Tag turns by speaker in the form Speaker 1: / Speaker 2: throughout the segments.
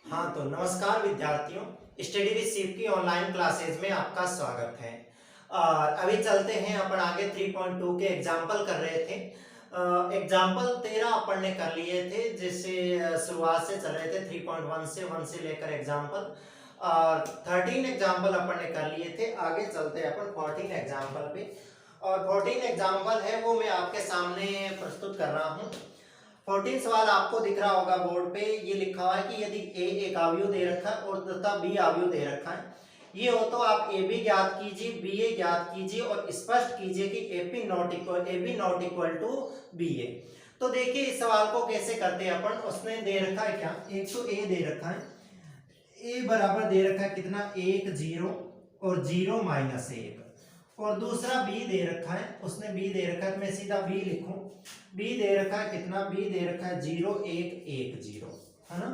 Speaker 1: हाँ तो नमस्कार विद्यार्थियों, स्टडी विद शिव की ऑनलाइन क्लासेज में आपका स्वागत है। और अभी चलते हैं अपन आगे 3.2 के एग्जाम्पल कर रहे थे। एग्जाम्पल 13 अपन ने कर लिए थे, जिससे शुरुआत से चल रहे थे 3.1 से 1 से लेकर एग्जाम्पल, और 13 एग्जाम्पल अपन ने कर लिए थे। आगे चलते हैं अपन 14 एग्जाम्पल पे, और 14 एग्जाम्पल है वो मैं आपके सामने प्रस्तुत कर रहा हूँ। 14 सवाल आपको दिख रहा होगा बोर्ड पे। ये लिखा हुआ है कि यदि ए एक अवयव दे रखा है और तथा बी अवयव दे रखा है, ये हो तो आप ए बी ज्ञात कीजिए, बी ए ज्ञात कीजिए और स्पष्ट कीजिए कि A B not equal to B A. तो देखिए इस सवाल को कैसे करते हैं अपन। उसने दे रखा है क्या, एक तो ए दे रखा है, ए बराबर दे रखा है कितना, 1 0 और 0 माइनस 1, और दूसरा बी दे रखा है, उसने बी दे रखा है तो मैं सीधा बी लिखूं। बी दे रखा है कितना, बी दे रखा है 0 1 1 0, है ना।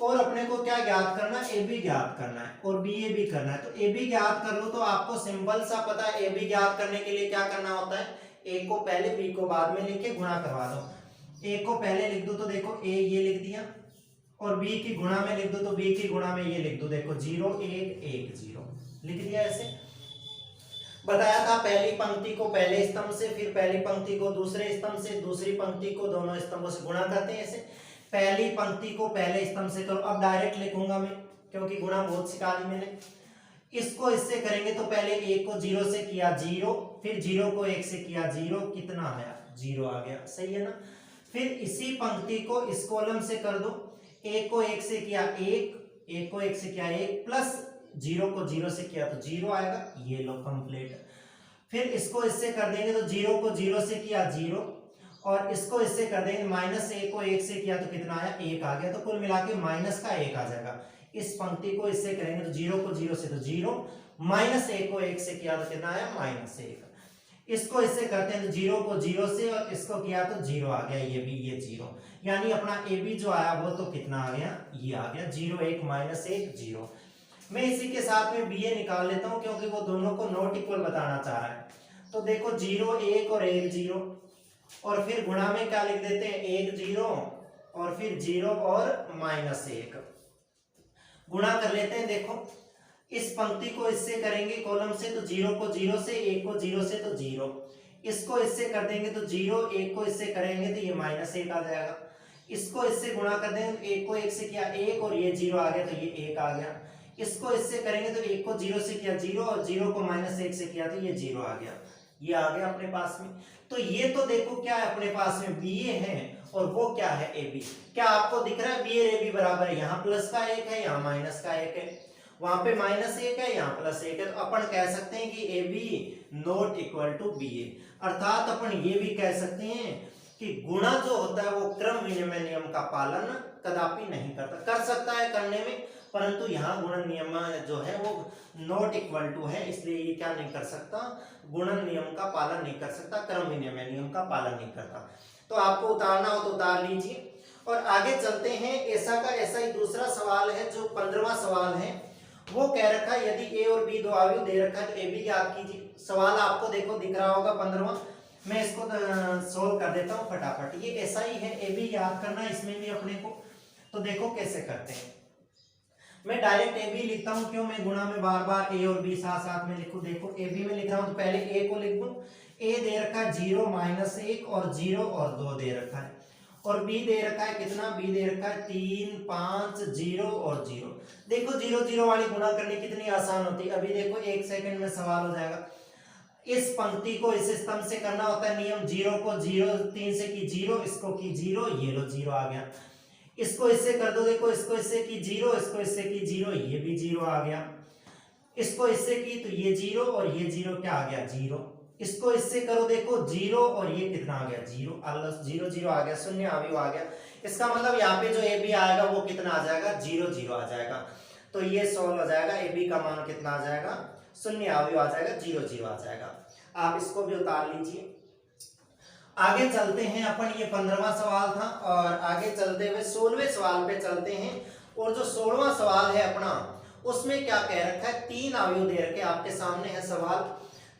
Speaker 1: और अपने को क्या ज्ञात करना है, ए बी ज्ञात करना है और बी ए भी करना है। तो ए बी ज्ञात कर लो तो आपको सिंपल सा पता है, ए बी ज्ञात करने के लिए क्या करना होता है, ए को पहले बी को बाद में लिख के गुणा करवा दो। ए को पहले लिख दो तो देखो ए ये लिख दिया, और बी की गुणा में लिख दो तो बी की गुणा में ये लिख दो, देखो 0 1 1 0 लिख दिया। ऐसे बताया था पहली पंक्ति को पहले स्तंभ से, फिर पहली पंक्ति को दूसरे स्तंभ से, दूसरी पंक्ति को दोनों स्तंभों से गुणा करते हैं। ऐसे पहली पंक्ति को पहले स्तंभ से करो। अब डायरेक्ट लिखूंगा मैं, क्योंकि गुणा बहुत सिखा दी मैंने। इसको इससे करेंगे तो पहले 1 को 0 से किया 0, फिर 0 को 1 से किया 0, कितना आया 0 आ गया, सही है ना। फिर इसी पंक्ति को इस कॉलम से कर दो, 1 को 1 से किया 1, 1 को 1 से किया 1, प्लस 0 को 0 से किया तो 0 आएगा, ये लो कंप्लीट। फिर इसको इससे कर देंगे तो 0 को 0 से किया 0, और इसको इससे कर देंगे माइनस 1 को 1 से किया तो कितना आया 1 आ गया। तो कुल मिला के माइनस का 1 आ जाएगा। इस पंक्ति को इससे करेंगे तो 0 को 0 से तो 0, माइनस 1 को 1 से किया तो कितना आया माइनस 1। इसको इससे करते हैं तो 0 को 0 से और इसको किया तो 0 आ गया, ये भी ये 0, यानी अपना ए बी जो आया वो तो कितना आ गया, ये आ गया 0 1 माइनस 1 0। मैं इसी के साथ में बी ए निकाल लेता हूं, क्योंकि वो दोनों को नॉट इक्वल बताना चाह रहा है। तो देखो 0 1 और 1 0, और फिर गुणा में क्या लिख देते हैं 1 0, और फिर 0 और माइनस 1 गुणा कर लेते हैं। देखो इस पंक्ति को इससे करेंगे कॉलम से तो 0 को 0 से, 1 को 0 से तो 0, इसको इससे कर देंगे तो 0, 1 को इससे करेंगे तो ये माइनस 1 आ जाएगा। इसको इससे गुणा कर देंगे, 1 को 1 से किया 1 और ये 0 आ गया तो ये 1 आ गया। इसको इससे करेंगे तो 1 को 0 से किया 0 और 0 को माइनस 1 से किया तो ये 0 आ गया, ये आ गया अपने पास में। तो ये तो देखो क्या है अपने पास में बी ए है, और वो क्या है ए बी। क्या आपको दिख रहा है बी ए बी बराबर है, यहाँ प्लस का 1 है, यहाँ माइनस का 1 है, वहां पे माइनस 1 है, यहाँ प्लस 1 है। तो अपन कह सकते हैं कि A B not equal to B A. अर्थात अपन ये भी कह सकते हैं कि गुणा जो होता है वो क्रम विनिमय नियम का पालन कदापि नहीं करता, कर सकता है करने में, परंतु यहाँ गुणन नियम जो है वो नॉट इक्वल टू है, इसलिए ये क्या नहीं कर सकता, गुणन नियम का पालन नहीं कर सकता, क्रम विनिमय नियम का पालन नहीं करता। तो आपको उतारना हो तो उतार लीजिए। और आगे चलते हैं। ऐसा का ऐसा ही दूसरा सवाल है, जो 15वां सवाल है। वो कह रखा है यदि ए और बी दो अवयव दे रखा है तो ए बी ज्ञात कीजिए। सवाल आपको देखो दिख रहा होगा 15वां। मैं इसको सोल्व कर देता हूँ फटाफट। ये ऐसा ही है, ए बी याद करना इसमें भी अपने को। तो देखो कैसे करते हैं। मैं डायरेक्ट ए बी लिखता हूँ, क्यों मैं गुणा में बार बार ए और बी साथ साथ में लिखूं। देखो ए बी में लिख रहा हूँ तो पहले ए को लिख दूं। ए दे रखा है 0 माइनस 1 और 0 और 2 दे रखा है, और बी दे रखा है कितना, बी दे रखा है 3 5 0 और 0। देखो 0 0 वाली गुणा करनी कितनी आसान होती है। अभी देखो 1 सेकंड में सवाल हो जाएगा। इस पंक्ति को इस स्तंभ से करना होता है नियम, 0 को 0 3 से की 0, इसको की 0, ये लो 0 आ गया। इसको इससे कर दो, देखो इसको इससे की 0, इसको इससे की 0, ये भी 0 आ गया। इसको इससे की तो ये 0 और ये 0 क्या आ गया 0। इसको इससे करो, देखो 0 और ये कितना आ गया 0, 0 0 आ गया, शून्य अवयव आ गया। इसका मतलब यहाँ पे जो ए बी आएगा वो कितना आ जाएगा 0 0 आ जाएगा। तो ये सोल्व हो जाएगा, ए बी का मान कितना आ जाएगा, शून्य अवयव आ जाएगा, 0 0 आ जाएगा। आप इसको भी उतार लीजिए। आगे चलते हैं अपन, ये 15वां सवाल था, और आगे चलते हुए 16वें सवाल पे चलते हैं। और जो 16वां सवाल है अपना, उसमें क्या कह रखा है, 3 अवयव दे रखे आपके सामने है सवाल।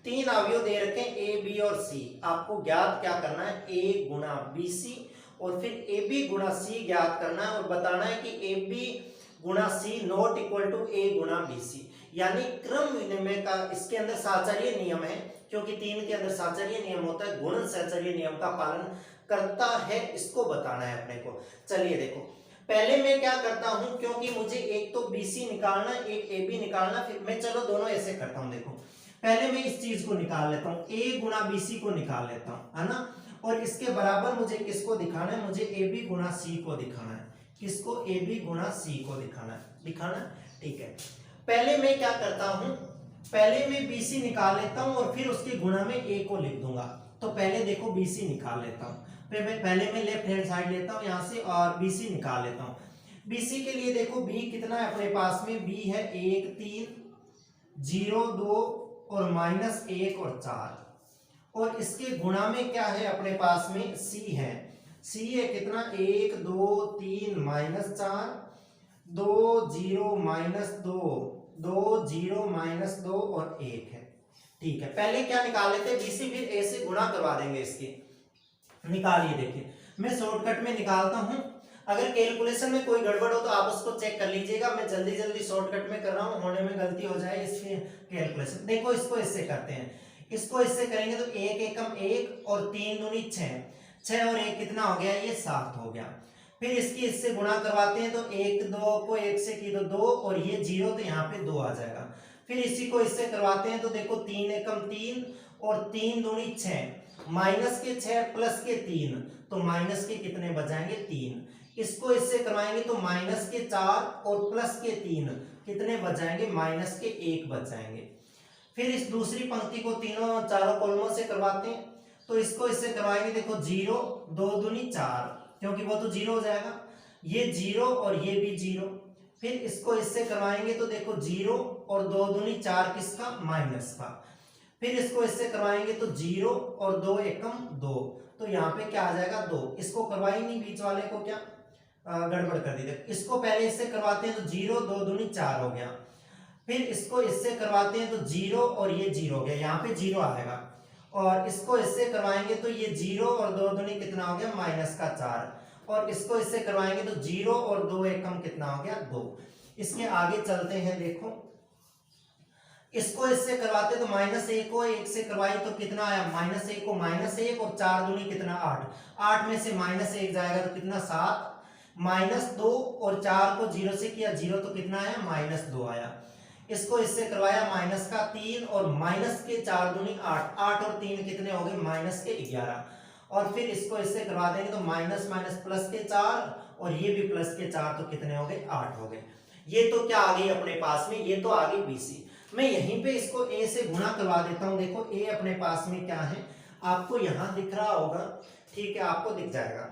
Speaker 1: 3 अवयव दे रखे ए बी और सी। आपको ज्ञात क्या करना है, ए गुणा बी सी, और फिर ए बी गुणा सी ज्ञात करना है, और बताना है कि ए बी गुणा सी नॉट इक्वल टू ए गुणा बी सी, यानी क्रम विनिमय का इसके अंदर साहचर्य नियम है, क्योंकि 3 के अंदर साहचर्य नियम होता है, गुणन साहचर्य नियम का पालन करता है, इसको बताना है अपने को। चलिए देखो, पहले मैं क्या करता हूं, क्योंकि मुझे एक तो BC निकालना, एक AB निकालना, फिर मैं चलो दोनों ऐसे करता हूं। देखो पहले मैं इस चीज को निकाल लेता हूं, A गुणा BC को निकाल लेता हूं, है ना, और इसके बराबर मुझे किसको दिखाना है, मुझे AB गुणा C को दिखाना है। किसको? AB गुणा C को दिखाना है, ठीक है। पहले मैं क्या करता हूं, पहले मैं BC निकाल लेता हूं और फिर उसके गुणा में A को लिख दूंगा। तो पहले देखो BC निकाल लेता हूं, फिर मैं पहले मैं लेफ्ट हैंड साइड लेता हूं यहां से और BC निकाल लेता हूं। BC के लिए देखो B कितना है अपने पास में, B है 1 3 0 2 और -1 और 4, और इसके गुणा में क्या है अपने पास में, C है। C है कितना, 1 2 3 -4 2 0 -2 2 0 -2 और 1 है, ठीक है। पहले क्या निकाल लेते हैं, BC, फिर A से गुणा करवा देंगे इसके। निकालिए, देखिए मैं शॉर्टकट में निकालता हूं, अगर कैलकुलेशन में कोई गड़बड़ हो तो आप उसको चेक कर लीजिएगा। मैं जल्दी जल्दी शॉर्टकट में कर रहा हूं, होने में गलती हो जाए इसलिए कैलकुलेशन। देखो इसको इससे करते हैं, इसको इससे करेंगे तो 1 एकम 1 और 3 दूनी 6, 6 और 1 कितना हो गया, ये 7 हो गया। फिर इसकी इससे गुणा करवाते हैं तो 1 2 को 1 से की तो 2 और ये 0, तो यहाँ पे 2 आ जाएगा। फिर इसी को इससे करवाते हैं तो देखो 3 एकम 3 और 3 दूनी 6, माइनस के 6 प्लस के 3, तो माइनस के कितने बचाएंगे, 3। इसको इससे करवाएंगे तो माइनस के 4 और प्लस के 3 कितने बचाएंगे, माइनस के 1 बचाएंगे। फिर इस दूसरी पंक्ति को तीनों चारों कॉलमों से करवाते हैं तो इसको इससे करवाएंगे, देखो 0 2 दूनी 4, क्योंकि वो तो 0 हो जाएगा, ये 0 और ये भी 0। फिर इसको इससे करवाएंगे तो देखो 0 और 2 दूनी 4 किसका, माइनस का। फिर इसको इससे करवाएंगे तो 0 और 2 एकम 2, तो यहाँ पे क्या आ जाएगा, 2। इसको करवाई नहीं, बीच वाले को क्या गड़बड़ कर दी। इसको पहले इससे करवाते हैं तो 0 2 दूनी 4 हो गया। फिर इसको इससे करवाते हैं तो 0 और ये 0 हो गया, यहाँ पे 0 आएगा। और इसको इससे करवाएंगे तो ये 0 और 2 दूनी कितना हो गया, माइनस का 4। और इसको इससे करवाएंगे तो 0 और 2 एकम कितना हो गया, 2। इसके आगे चलते हैं, देखो इसको इससे करवाते तो -1 को 1 से करवाई तो कितना आया, -1 को -1 और 4 दूनी कितना, 8। 8 में से -1 जाएगा तो कितना, 7। -2 और 4 को 0 से किया 0, तो कितना आया, -2 आया। इसको इससे करवाया माइनस का 3 और माइनस के 4 दूनी 8, 8 और 3 कितने हो गए, माइनस के 11। और फिर इसको इससे करवा देंगे तो माइनस माइनस प्लस के 4 और ये भी प्लस के 4, तो कितने हो गए, 8 हो गए। ये तो क्या आ गई अपने पास में, ये तो आ गई BC। मैं यहीं पे इसको A से गुणा करवा देता हूं। देखो A अपने पास में क्या है, आपको यहां दिख रहा होगा, ठीक है, आपको दिख जाएगा,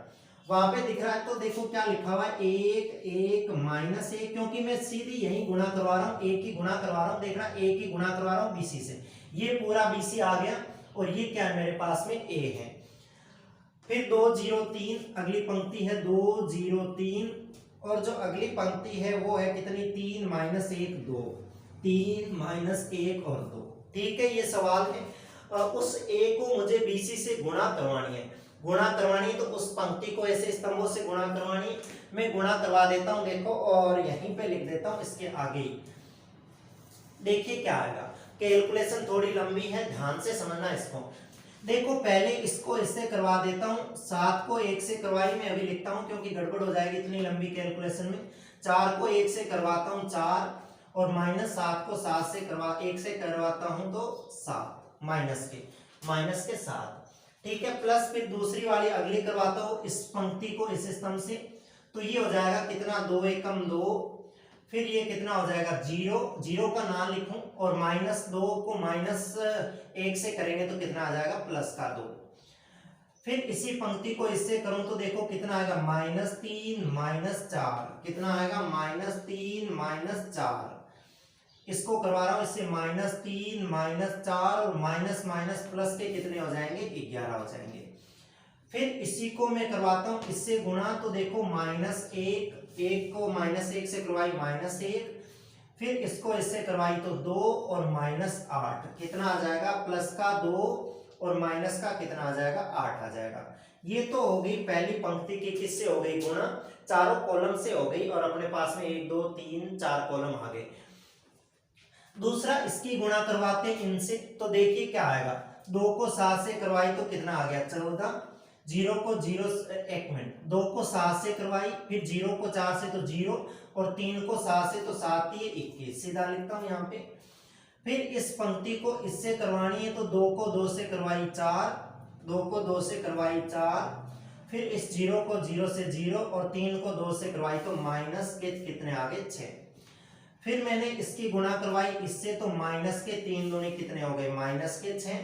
Speaker 1: वहां पे दिख रहा है। तो देखो क्या लिखा हुआ है, 1 1 -1, क्योंकि मैं सीधी यही गुणा करवा रहा हूँ, A की गुणा करवा रहा हूँ, देख रहा A की गुणा करवा रहा हूँ BC से, ये पूरा BC आ गया और ये क्या है मेरे पास में, A है। फिर 2 0 3, अगली पंक्ति है 2 0 3, और जो अगली पंक्ति है वो है कितनी, 3 -1 2, 3 -1 और 2, ठीक है। ये सवाल है, उस A को मुझे BC से गुणा करवानी है, तो उस पंक्ति को ऐसे स्तंभों से गुणा करवानी। मैं गुणा करवा देता हूं, देखो, और यहीं पे लिख देता हूं इसके आगे। देखिए क्या आएगा, कैलकुलेशन थोड़ी लंबी है, ध्यान से समझना इसको। देखो पहले इसको इससे करवा देता हूं, 7 को 1 से करवाई, मैं अभी लिखता हूं क्योंकि गड़बड़ हो जाएगी इतनी लंबी कैलकुलेशन में। 4 को 1 से करवाता हूं 4, और -7 को 7 से 1 से करवाता हूं तो 7, माइनस के 7, ठीक है। प्लस फिर दूसरी वाली अगली करवाता हूं इस पंक्ति को इस स्तंभ से, तो ये हो जाएगा कितना, 2 एकम 2, फिर ये कितना हो जाएगा, 0, 0 का ना लिखूं, और -2 को -1 से करेंगे तो कितना आ जाएगा, प्लस का 2। फिर इसी पंक्ति को इससे करूं तो देखो कितना आएगा, -3 -4, कितना आएगा, -3 -4। इसको करवा रहा हूं इससे, -3 -4 और माइनस माइनस प्लस के कितने हो जाएंगे, 11 हो जाएंगे। फिर इसी को मैं करवाता हूं इससे गुणा, तो देखो -1 1 को -1 से करवाई -1, फिर इसको इससे करवाई तो 2 और -8, कितना आ जाएगा, प्लस का 2 और माइनस का कितना आ जाएगा, 8 आ जाएगा। ये तो हो गई पहली पंक्ति की, किससे हो गई गुणा, चारों कॉलम से हो गई और अपने पास में 1 2 3 4 कॉलम आ गए। दूसरा इसकी गुणा करवाते हैं इनसे, तो देखिए क्या आएगा, 2 को 7 से करवाई तो कितना आ गया 14, 0 को 0 एक मिनट, 2 को 7 से करवाई, फिर 0 को 4 से तो 0 और 3 को 7 से तो 7 ये 21, सीधा लिखता हूं यहाँ पे। फिर इस पंक्ति को इससे करवानी है तो 2 को 2 से करवाई 4, 2 को 2 से करवाई 4, फिर इस 0 को 0 से 0 और 3 को 2 से करवाई तो माइनस के कितने आ गए 6। फिर मैंने इसकी गुणा करवाई इससे तो माइनस के 3 दूनी कितने हो गए माइनस के 6,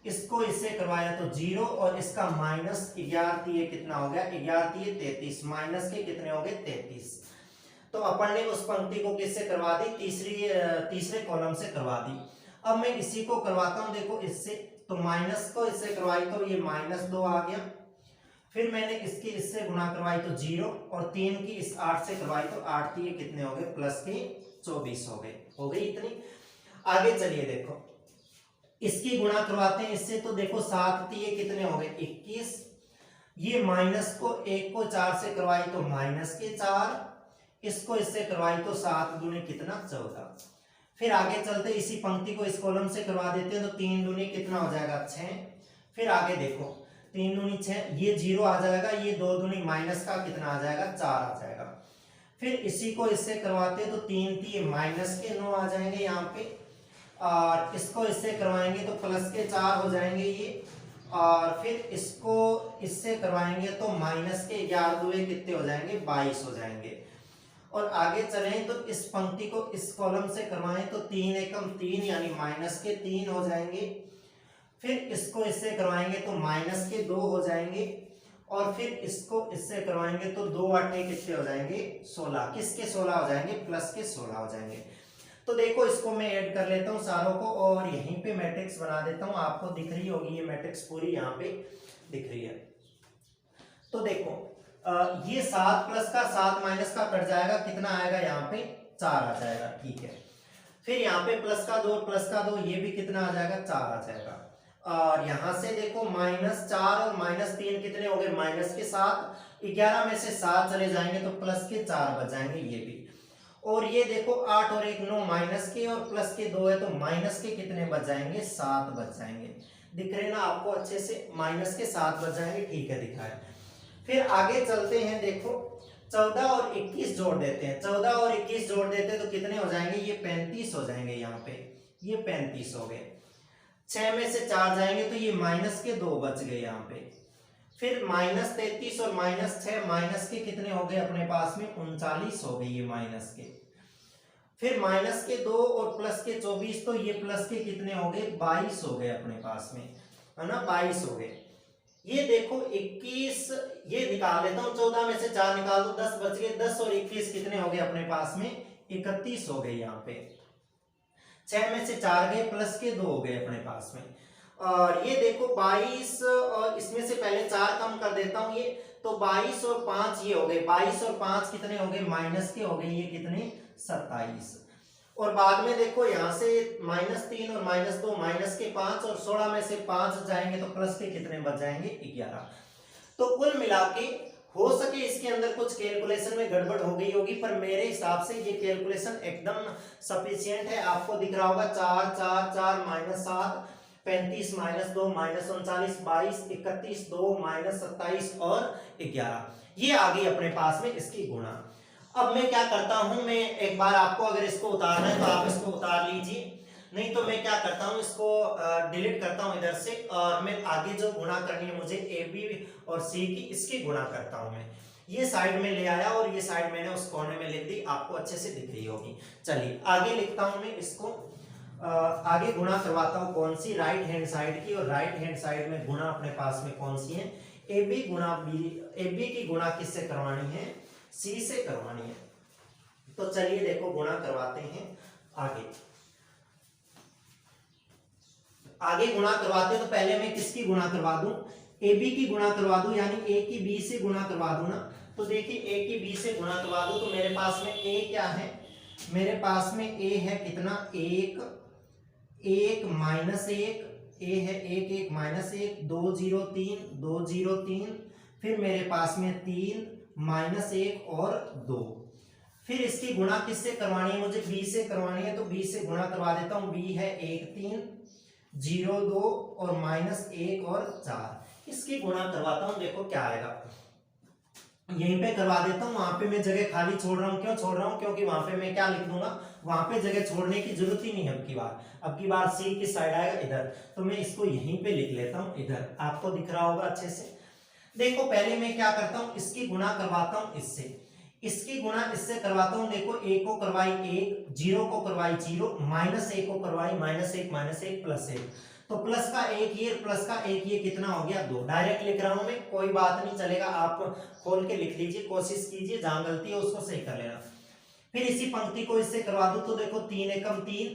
Speaker 1: इसको इससे करवाया तो 0 और इसका माइनस 11 ये कितना हो गया 11 ये 33, माइनस के कितने हो गए 33। तो अपन ने उस पंक्ति को किससे करवा दी, तीसरे कॉलम से करवा दी। अब मैं इसी को करवाता हूं, देखो इससे, तो माइनस को इससे करवाई तो ये -2 आ गया, फिर मैंने इसकी इससे गुणा करवाई तो 0 और 3 की इस 8 से करवाई तो 8 ये कितने हो गए प्लस के 24 हो गई इतनी। आगे चलिए देखो इसकी गुणा करवाते हैं इससे, तो देखो 7 ये कितने हो गए 21, ये माइनस को 1 को 4 से करवाई तो माइनस के 4, इसको इससे करवाई तो 7 दूनी कितना 14। फिर आगे चलते इसी पंक्ति को इस कॉलम से करवा देते हैं तो 3 दूनी कितना हो जाएगा 6। फिर आगे देखो 3 दूनी 6, ये 0 आ जाएगा, ये 2 दूनी माइनस का कितना आ जाएगा 4 आ जाएगा। फिर इसी को इससे करवाते हैं तो 3 3 माइनस के 9 आ जाएंगे यहाँ पे, और इसको इससे करवाएंगे तो प्लस के 4 हो जाएंगे ये, और फिर इसको इससे करवाएंगे तो माइनस के 11 दुए कितने हो जाएंगे 22 हो जाएंगे। और आगे चलें तो इस पंक्ति को इस कॉलम से करवाएं तो 3 एकम 3 यानी माइनस के 3 हो जाएंगे, फिर इसको इससे करवाएंगे तो माइनस के 2 हो जाएंगे, और फिर इसको इससे करवाएंगे तो 2 8 कितने हो जाएंगे 16, किसके 16 हो जाएंगे प्लस के 16 हो जाएंगे। तो देखो इसको मैं ऐड कर लेता हूँ सारों को और यहीं पे मैट्रिक्स बना देता हूँ, आपको दिख रही होगी ये मैट्रिक्स पूरी यहाँ पे दिख रही है। तो देखो ये 7 प्लस का 7 माइनस का कट जाएगा, कितना आएगा यहाँ पे 4 आ जाएगा, ठीक है। फिर यहाँ पे प्लस का 2 ये भी कितना आ जाएगा 4 आ जाएगा, और यहाँ से देखो -4 और -3 कितने हो गए माइनस के 7, 11 में से 7 चले जाएंगे तो प्लस के 4 बच जाएंगे ये भी, और ये देखो 8 और 1 9 माइनस के और प्लस के 2 है तो माइनस के कितने बच जाएंगे 7 बच जाएंगे, दिख रहे ना आपको अच्छे से, माइनस के 7 बच जाएंगे, ठीक है दिखा है। फिर आगे चलते हैं, देखो 14 और 21 जोड़ देते हैं, 14 और 21 जोड़ देते हैं तो कितने हो जाएंगे ये 35 हो जाएंगे, यहाँ पे ये 35 हो गए। 6 में से 4 जाएंगे तो ये माइनस के 2 बच गए यहाँ पे, फिर -33 और -6 माइनस के कितने हो गए अपने पास में 39 हो गए ये माइनस के, फिर माइनस के 2 और प्लस के 24 तो ये प्लस के कितने हो गए 22 हो गए अपने पास में, है ना 22 हो गए। ये देखो 21 ये निकाल लेता हूँ, 14 में से 4 निकाल दो 10 बच गए, 10 और 21 कितने हो गए अपने पास में 31 हो गए यहाँ पे, 6 में से 4 गए प्लस के 2 हो गए अपने पास में, और ये देखो 22 और इसमें से पहले 4 कम कर देता हूँ ये, तो 22 और 5 ये हो गए, 22 और 5 कितने हो गए माइनस के हो गए ये कितने 27, और बाद में देखो यहाँ से -3 और -2 माइनस के 5 और 16 में से 5 जाएंगे तो प्लस के कितने बच जाएंगे 11। तो कुल मिला के हो सके इसके अंदर कुछ कैलकुलेशन में गड़बड़ हो गई होगी, पर मेरे हिसाब से ये कैलकुलेशन एकदम सफिशिएंट है। आपको दिख रहा होगा 4 4 4 -7 35 -2 -39 22 31 2 -27 और 11, ये आ गई अपने पास में इसकी गुणा। अब मैं क्या करता हूं, मैं एक बार आपको अगर इसको उतारना है तो आप इसको उतार लीजिए, नहीं तो मैं क्या करता हूं इसको डिलीट करता हूं इधर से, और मैं आगे जो गुणा करनी है मुझे ए बी और सी की इसकी गुणा करता हूं। मैं ये साइड में ले आया और ये साइड मैंने उस कोने में लिख दी, आपको अच्छे से दिख रही होगी। चलिए आगे लिखता हूं मैं इसको, आगे गुणा करवाता हूं कौन सी, राइट हैंड साइड की, और राइट हैंड साइड में गुणा अपने पास में कौन सी है ए बी गुणा बी, ए बी की गुणा किससे करवानी है सी से करवानी है। तो चलिए देखो गुणा करवाते हैं आगे गुणा करवाते हैं तो पहले मैं किसकी गुणा करवा दूं, ए बी की गुणा करवा दूं, यानी ए की बी से गुणा करवा दूं ना। तो देखिए ए की बी से गुणा करवा दूं तो मेरे पास में ए क्या है, मेरे पास में ए है कितना 1 1 -1 ए है 1 1 माइनस 1 2 0 3 2 0 3, फिर मेरे पास में 3 माइनस 1 और 2। फिर इसकी गुणा किससे करवानी है, मुझे b से करवानी है, तो b से गुणा करवा देता हूं। b है 1 3 0 2 और माइनस 1 और 4। इसकी गुणा करवाता हूं, देखो क्या आएगा। यहीं पे करवा देता हूं, वहां पे मैं जगह खाली छोड़ रहा हूं। क्यों छोड़ रहा हूं, क्योंकि वहां पे मैं क्या लिख दूंगा, वहां पे जगह छोड़ने की जरूरत ही नहीं है। अब की बार सी की साइड आएगा इधर, तो मैं इसको यहीं पे लिख लेता हूं इधर। आपको दिख रहा होगा अच्छे से। देखो पहले मैं क्या करता हूं, इसकी गुणा करवाता हूं इससे, इसकी गुणा इससे करवाता हूं। देखो 1 को करवाई 1, 0 को करवाई 0, माइनस 1 को करवाई माइनस 1 प्लस 1। तो प्लस का 1 ये, प्लस का 1 ये, कितना हो गया 2। डायरेक्ट लिख रहा हूं मैं, कोई बात नहीं, चलेगा, आप खोल के लिख लीजिए, कोशिश कीजिए, जहां गलती है उसको सही कर लेना। फिर इसी पंक्ति को इससे करवा दूं, तो देखो 3 एकम 3,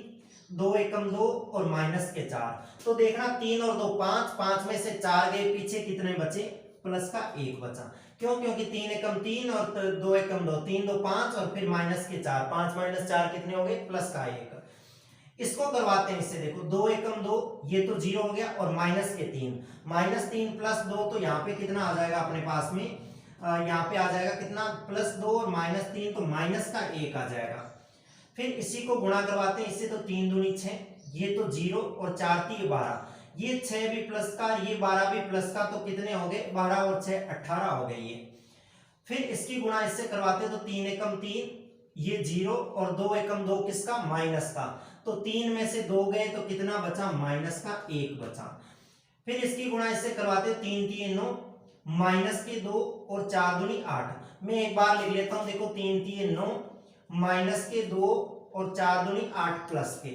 Speaker 1: 2 एकम 2 और माइनस के 4। तो देखना 3 और 2 5, 5 में से 4 गए, पीछे कितने बचे, प्लस का 1 बचा। क्यों, क्योंकि 3 एकम 3 और 2 एकम 2, 3 2 5 और फिर माइनस के 4, 5 माइनस 4 कितने हो गए, प्लस का 1। इसको करवाते हैं इससे, देखो 2 एकम 2 ये तो 0 हो गया, और माइनस के 3, माइनस 3 प्लस 2, तो यहाँ पे कितना आ जाएगा अपने पास में, यहाँ पे आ जाएगा कितना, प्लस 2 और माइनस 3, तो माइनस का 1 आ जाएगा। फिर इसी को गुणा करवाते हैं इससे, तो 3 दूनी 6, ये तो 0 और 4 3 12, ये 6 भी प्लस का, ये 12 भी प्लस का, तो कितने हो गए, 12 और 6 18 हो गए ये। फिर इसकी गुणा इससे करवाते हैं, तो 3 एकम 3 ये 0 और 2 एकम 2 किसका, माइनस का, तो 3 में से 2 गए, तो कितना बचा, माइनस का 1 बचा। फिर इसकी गुणा इससे करवाते, 3 3 9, माइनस के 2 और 4 दूनी 8। मैं एक बार लिख लेता हूं, देखो 3 3 9, माइनस के 2 और 4 दूनी 8 प्लस के,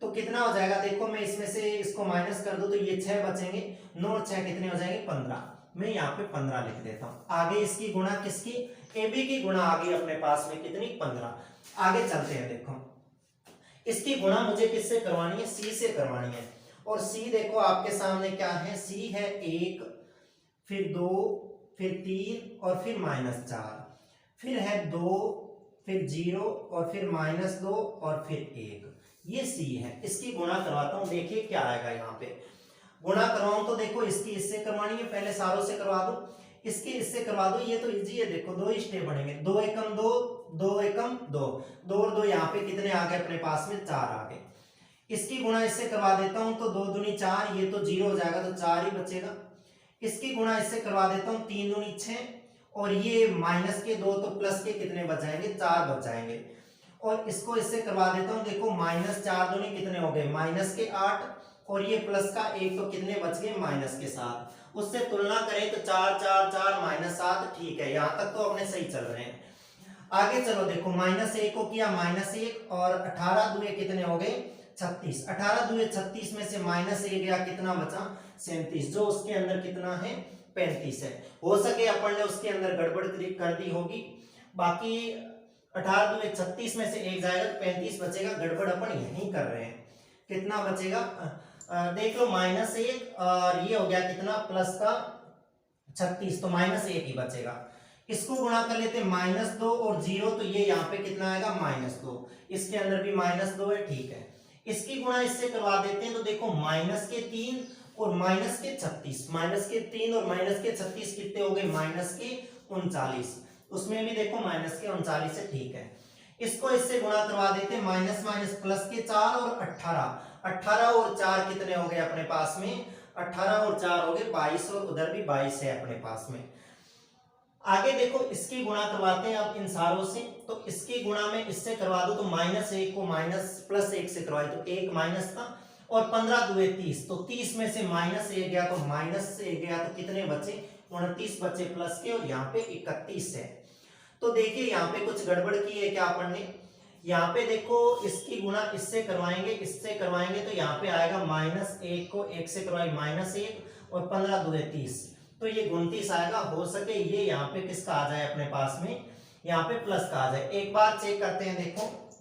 Speaker 1: तो कितना हो जाएगा, देखो मैं इसमें से इसको माइनस कर दूं, तो ये 6 बचेंगे, 9 और 6 कितने हो जाएंगे, 15। मैं यहाँ पे 15 लिख देता हूं। आगे इसकी गुणा किसकी, AB की गुणा आ गई अपने पास में, कितनी, 15। आगे चलते हैं, देखो इसकी गुणा मुझे किससे करवानी है, C से करवानी है। और C देखो आपके सामने क्या है, C है 1, फिर 2, फिर 3 और फिर माइनस 4, फिर है 2, फिर 0 और फिर माइनस 2 और फिर 1, ये C है। इसकी गुणा करवाता हूं, देखिए क्या आएगा। यहाँ पे गुणा करवाऊं तो देखो इसकी इससे करवानी है, पहले सारों से करवा दो, इसकी इससे करवा दो, ये तो इजी है। देखो 2 स्टेप बनेंगे, 2 एकम 2, 2 एकम 2, 2 और 2 यहाँ पे कितने आ गए अपने पास में, 4 आ गए। इसकी गुणा इससे करवा देता हूं, तो 2 दूनी 4, ये तो 0 हो जाएगा, तो 4 ही बचेगा। इसकी गुणा इससे करवा देता हूं, 3 दूनी 6 और ये माइनस के 2, तो प्लस के कितने बच जाएंगे, 4 बच जाएंगे। और इसको इससे करवा देता हूं, देखो माइनस 4 दूनी कितने हो गए, माइनस के 8 और ये प्लस का 1, तो कितने बच गए, माइनस के 7। उससे तुलना करें तो 4 4 4 माइनस 7, ठीक है, यहां तक तो अपने सही चल रहे हैं। आगे चलो, देखो माइनस 1 को किया माइनस 1 और 18 दुए कितने हो गए, 36। 18 दुए 36 में से माइनस 1 गया, कितना बचा, 37, जो उसके अंदर कितना है, 35 है। हो सके अपन ने उसके अंदर गड़बड़ कर दी होगी, बाकी 18 दुए 36 में से 1 जाएगा, 35 बचेगा। गड़बड़ अपन यहीं कर रहे हैं। कितना बचेगा, देख लो -1 और ये हो गया कितना, प्लस का 36, तो -1 ही बचेगा। इसको गुणा कर लेते हैं, -2 और 0, तो ये यहाँ पे कितना आएगा, -2। इसके अंदर भी -2 है, ठीक है। इसकी गुणा इससे करवा देते हैं, तो देखो -3 और -36, -3 और -36 कितने हो गए, -39। उसमें भी देखो -39 है, ठीक है। इसको इससे गुणा करवा देते हैं, माइनस माइनस प्लस के 4 और 18 और 4 कितने हो गए अपने पास में, 18 और 4 हो गए 22 और उधर भी 22 है अपने पास में। आगे देखो इसकी गुणा करवाते हैं अब इन सारों से, तो इसकी गुणा में इससे करवा दो, तो -1 को +1 से करवाई, तो 1 माइनस था और 15 दुए 30, तो 30 में से -1 गया, तो -1 गया, तो कितने बचे, 29 बचे प्लस के, और यहाँ पे 31 है। तो देखिए यहाँ पे कुछ गड़बड़ की है क्या अपन ने, यहाँ पे देखो इसकी गुणा इससे करवाएंगे तो यहाँ पे आएगा -1 को 1 से करवाई -1 और 15 दुए 30, तो ये 29 आएगा। हो सके ये यहाँ पे किसका आ जाए अपने पास में, यहाँ पे प्लस का आ जाए। एक बार चेक करते हैं, देखो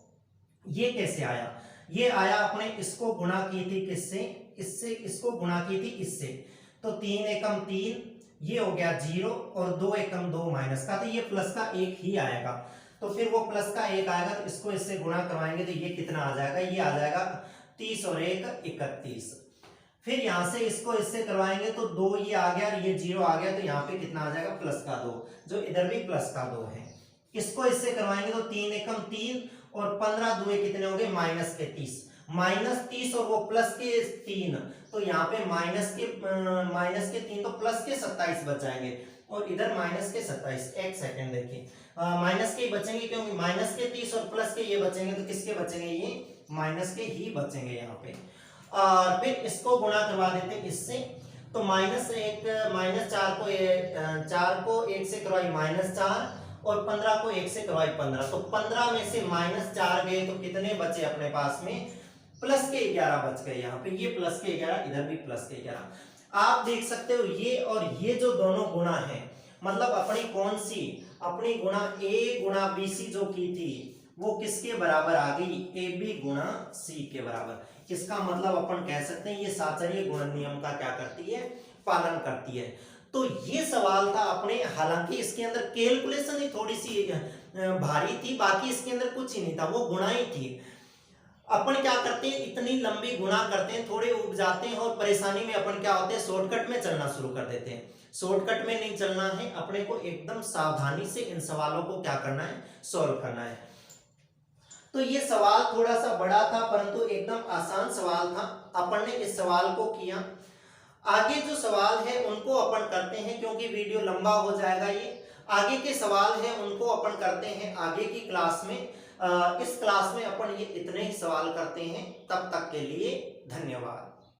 Speaker 1: ये कैसे आया, ये आया अपने इसको गुणा की थी किससे, इससे, इसको गुणा की थी इससे, तो 3 एकम 3, ये हो गया 0 और 2 एकम 2 माइनस का, तो ये प्लस का 1 ही आएगा। तो फिर वो प्लस का 1 आएगा, तो इसको इससे गुणा करवाएंगे तो ये कितना आ जाएगा, ये आ जाएगा 30 और 1 31। फिर यहाँ से इसको इससे करवाएंगे तो 2 ये आ गया और ये 0 आ गया, तो यहाँ पे कितना आ जाएगा प्लस का 2, जो इधर भी प्लस का 2 है। इसको इससे करवाएंगे तो 3 एकम 3 और 15 दुए कितने हो गए माइनस के 30, माइनस 30 और वो प्लस के 3, तो यहाँ पे माइनस के 3 तो प्लस के 27 बच जाएंगे और इधर माइनस के 27। एक सेकेंड देखिए, माइनस के ही बचेंगे क्योंकि माइनस के 30 और प्लस के ये बचेंगे, तो किसके बचेंगे, ये माइनस के ही बचेंगे यहाँ पे। और फिर इसको गुणा करवा देते हैं इससे, तो चार को 1 से करवाई -4 और 15 को 1 से करवाई 15, तो 15 में से -4 गए तो कितने बचे अपने पास में, प्लस के 11 बच गए। यहाँ पे ये प्लस के 11, इधर भी प्लस के 11। आप देख सकते हो ये और ये जो दोनों गुणा है, मतलब अपनी कौन सी, अपनी गुणा a गुणा bc जो की थी वो किसके बराबर आ गई, ab गुणा c के बराबर। इसका मतलब अपन कह सकते हैं ये साचर्य गुणन नियम का क्या करती है, पालन करती है। तो ये सवाल था अपने, हालांकि इसके अंदर कैलकुलेशन ही थोड़ी सी भारी थी, बाकी इसके अंदर कुछ ही नहीं था, वो गुणा ही थी। अपन क्या करते हैं, इतनी लंबी गुणा करते हैं, थोड़े उब जाते हैं और परेशानी में अपन क्या होते हैं, शॉर्टकट में चलना शुरू कर देते हैं। शॉर्टकट में नहीं चलना है, अपने को एकदम सावधानी से इन सवालों को क्या करना है, सॉल्व करना है। तो ये सवाल थोड़ा सा बड़ा था परंतु एकदम आसान सवाल था, अपन ने इस सवाल को किया। आगे जो सवाल है उनको अपन करते हैं, क्योंकि वीडियो लंबा हो जाएगा। ये आगे के सवाल हैं उनको अपन करते हैं आगे की क्लास में। इस क्लास में अपन ये इतने ही सवाल करते हैं। तब तक के लिए धन्यवाद।